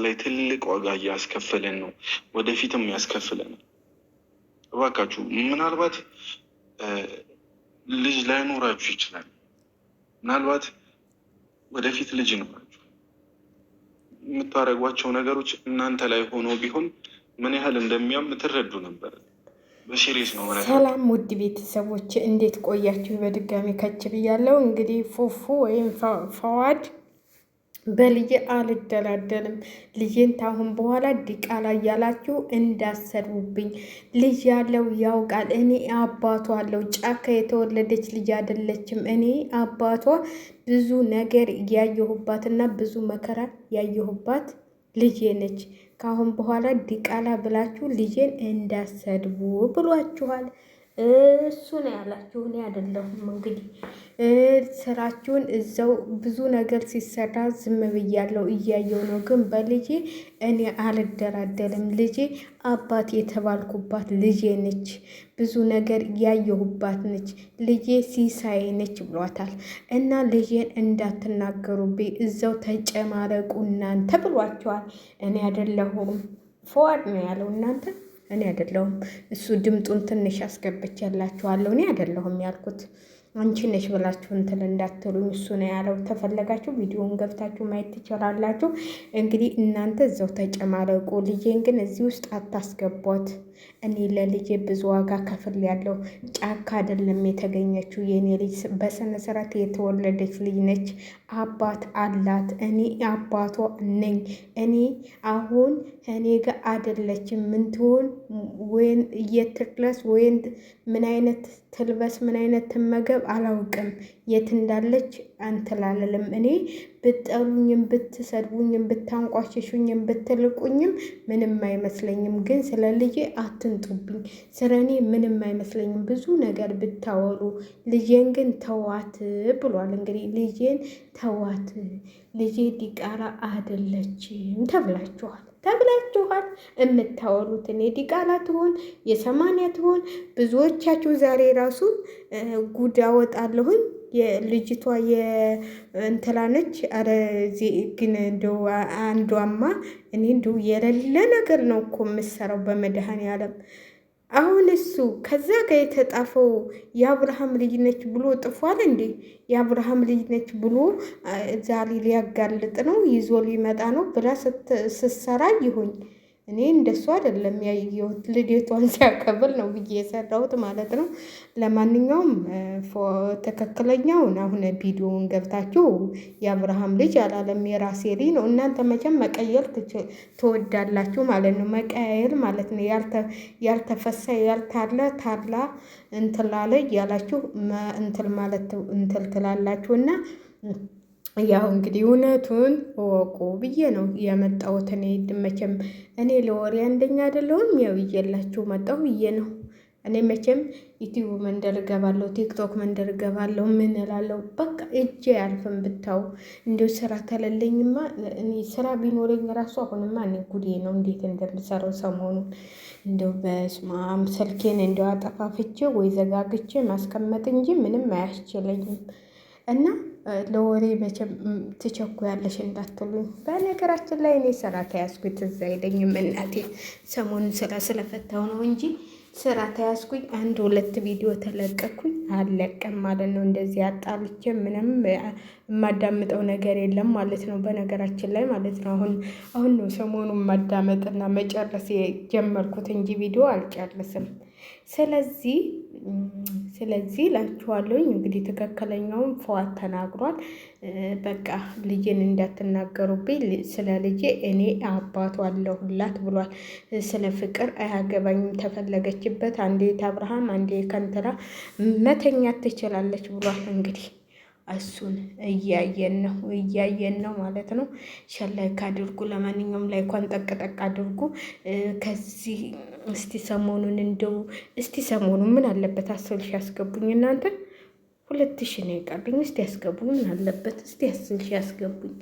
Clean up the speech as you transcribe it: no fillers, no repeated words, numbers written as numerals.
ላይ ትልቅ ዋጋ እያስከፈለን ነው፣ ወደፊትም ያስከፍለናል። እባካችሁ ምናልባት ልጅ ላይኖራችሁ ይችላል። ምናልባት ወደፊት ልጅ ይኖራችሁ የምታደርጓቸው ነገሮች እናንተ ላይ ሆኖ ቢሆን ምን ያህል እንደሚያም ትረዱ ነበር። በሲሪየስ ነው። ሰላም ውድ ቤተሰቦች እንዴት ቆያችሁ? በድጋሚ ከች ብያለሁ። እንግዲህ ፉፉ ወይም ፈዋድ በልጄ አልደላደልም፣ ልጄን ታሁን በኋላ ዲቃላ እያላችሁ እንዳሰድቡብኝ፣ ልጅ ያለው ያውቃል። እኔ አባቷ አለው። ጫካ የተወለደች ልጅ አይደለችም። እኔ አባቷ ብዙ ነገር ያየሁባትና ብዙ መከራ ያየሁባት ልጄ ነች። ካሁን በኋላ ዲቃላ ብላችሁ ልጄን እንዳሰድቡ ብሏችኋል። እሱ ነው ያላችሁ፣ እኔ አይደለሁም። እንግዲህ ስራችሁን እዛው ብዙ ነገር ሲሰራ ዝም ብያለሁ፣ እያየው ነው። ግን በልጄ እኔ አልደራደርም። ልጄ አባት የተባልኩባት ልጄ ነች፣ ብዙ ነገር ያየሁባት ነች፣ ልጄ ሲሳይ ነች ብሏታል። እና ልጄን እንዳትናገሩብኝ እዛው ተጨማረቁ እናንተ ብሏቸዋል። እኔ አይደለሁም። ፈዋድ ነው ያለው፣ እናንተ እኔ አይደለሁም። እሱ ድምጡን ትንሽ አስገብቻላችኋለሁ። እኔ አይደለሁም ያልኩት፣ አንቺ ነሽ ብላችሁ እንትን እንዳትሉኝ። እሱ ነው ያለው። ተፈለጋችሁ ቪዲዮውን ገብታችሁ ማየት ትችላላችሁ። እንግዲህ እናንተ እዛው ተጨማለቁ። ልጄን ግን እዚህ ውስጥ አታስገቧት። እኔ ለልጄ ብዙ ዋጋ ከፍል ያለው ጫካ አይደለም የተገኘችው። የእኔ ልጅ በስነ ስርዓት የተወለደች ልጅ ነች። አባት አላት። እኔ አባቷ ነኝ። እኔ አሁን እኔ ጋር አይደለችም። ምን ትሆን ወይን እየትክለስ ወይን ምን አይነት ትልበስ ምን አይነት ትመገብ አላውቅም። የት እንዳለች አንትላልልም። እኔ ብጠሉኝም ብትሰድቡኝም ብታንቋሽሹኝም ብትልቁኝም ምንም አይመስለኝም። ግን ስለ ልጄ አትንጡብኝ። ስለ እኔ ምንም አይመስለኝም። ብዙ ነገር ብታወሩ ልጄን ግን ተዋት ብሏል። እንግዲህ ልጄን ተዋት፣ ልጄ ዲቃላ አይደለችም ተብላችኋል። የምታወሩት እኔ ዲቃላ ትሆን የ80 ትሆን ብዙዎቻችሁ ዛሬ ራሱ ጉድ አወጣለሁኝ። የልጅቷ የእንትላነች አረ ግን እንደው አንዷማ እኔ እንደው የሌለ ነገር ነው እኮ የምሰራው በመድኃኔዓለም። አሁን እሱ ከዛ ጋር የተጣፈው የአብርሃም ልጅ ነች ብሎ ጥፏል እንዴ? የአብርሃም ልጅ ነች ብሎ ዛሬ ሊያጋልጥ ነው ይዞ ሊመጣ ነው ብላ ስትሰራ ይሁኝ። እኔ እንደሱ አይደለም ያየሁት፣ ልደቷን ሲያከብል ነው ብዬ የሰራሁት ማለት ነው። ለማንኛውም ትክክለኛውን አሁን ቪዲዮውን ገብታችሁ የአብርሃም ልጅ አላለም፣ የራሴ ልጅ ነው። እናንተ መቼም መቀየር ትወዳላችሁ ማለት ነው። መቀያየር ማለት ነው። ያልተፈሳ ያልታለ ታላ እንትላለ እያላችሁ እንትል ማለት እንትል ትላላችሁ እና ያው እንግዲህ እውነቱን እወቁ ብዬ ነው የመጣሁት። እኔ መቼም እኔ ለወሬ አንደኛ አይደለሁም። ያው ይዤላችሁ መጣሁ ብዬ ነው። እኔ መቼም ዩቲዩብ መንደር እገባለሁ፣ ቲክቶክ መንደር እገባለሁ፣ ምን እላለሁ። በቃ እጄ አልፍም ብታው። እንዲሁ ስራ ተለለኝማ እኔ ስራ ቢኖረኝ ራሱ አሁንማ እኔ ጉዴ ነው እንዴት እንደምሰራው ሰሞኑን። እንደው በስማም ስልኬን እንደው አጠፋፍቼ ወይ ዘጋግቼ ማስቀመጥ እንጂ ምንም አያስችለኝም። እና ለወሬ መቼም ትቸኩያለሽ እንዳትሉኝ። በነገራችን ላይ እኔ ስራ ተያዝኩኝ፣ ትዝ አይለኝም እናቴ። ሰሞኑን ስራ ስለፈታው ነው እንጂ ስራ ተያዝኩኝ። 1-2 ቪዲዮ ተለቀኩኝ፣ አለቀም ማለት ነው። እንደዚህ አጣልቼ ምንም የማዳምጠው ነገር የለም ማለት ነው። በነገራችን ላይ ማለት ነው። አሁን ነው ሰሞኑን ማዳመጥና መጨረስ የጀመርኩት እንጂ ቪዲዮ አልጨርስም። ስለዚህ ላችኋለሁኝ እንግዲህ ትክክለኛውን ፈዋድ ተናግሯል። በቃ ልጄን እንዳትናገሩብኝ፣ ስለ ልጄ እኔ አባቷ አለሁላት ብሏል። ስለ ፍቅር አያገባኝም፣ ተፈለገችበት አንዴ አብርሃም አንዴ ከንትራ መተኛት ትችላለች ብሏል። እንግዲህ እሱን እያየን ነው ማለት ነው። ላይክ አድርጉ። ለማንኛውም ላይኳን ጠቅጠቅ አድርጉ። ከዚህ እስቲ ሰሞኑን ምን አለበት 10 ሺህ ያስገቡኝ እናንተ። 2 ሺህ ነው የቀረኝ። እስቲ ያስገቡኝ፣ ምን አለበት? እስቲ 10 ሺህ ያስገቡኝ።